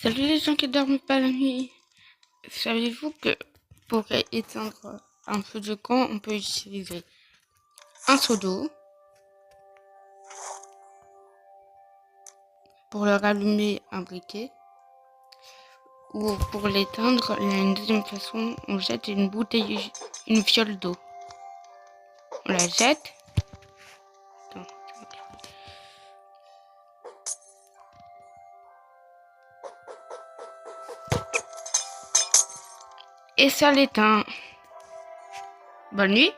Salut les gens qui dorment pas la nuit. Savez-vous que pour éteindre un feu de camp, on peut utiliser un seau d'eau. Pour le rallumer, un briquet. Ou pour l'éteindre, il y a une deuxième façon, on jette une bouteille, une fiole d'eau. On la jette. Attends. Et ça l'éteint. Bonne nuit.